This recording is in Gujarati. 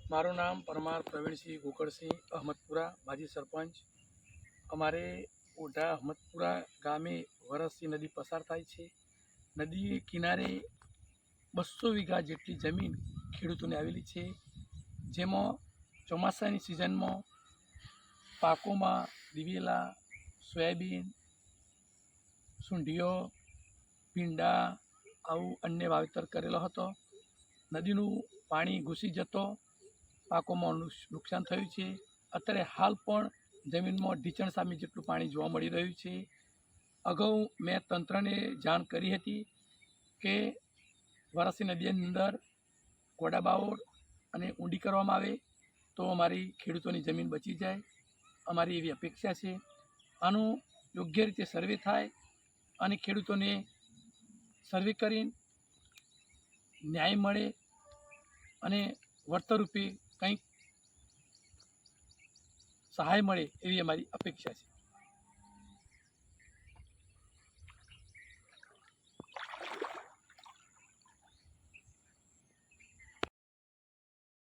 મારું નામ પરમાર પ્રવીણસિંહ ગોકળસિંહ, અહમદપુરા માજી સરપંચ। અમારે ઓઢા અહમદપુરા ગામે વરસી નદી પસાર થાય છે। નદી કિનારે 200 વીઘા જેટલી જમીન ખેડૂતોને આવેલી છે, જેમાં ચોમાસાની સિઝનમાં પાકોમાં દિવેલા, સોયાબીન, સૂંઢીઓ, ભીંડા આવું અન્ય વાવેતર કરેલો હતો। નદીનું પાણી ઘૂસી જતો પાકોમાં નુકસાન થયું છે। અત્યારે હાલ પણ જમીનમાં ઢીંચણ સામે જેટલું પાણી જોવા મળી રહ્યું છે। અગાઉ મેં તંત્રને જાણ કરી હતી કે વરાસી નદીની અંદર ગોડાબાવળ અને ઊંડી કરવામાં આવે તો અમારી ખેડૂતોની જમીન બચી જાય, અમારી એવી અપેક્ષા છે। આનું યોગ્ય રીતે સર્વે થાય અને ખેડૂતોને સર્વે કરીને ન્યાય મળે અને વળતર રૂપે કંઈક સહાય મળે એવી અમારી અપેક્ષા છે।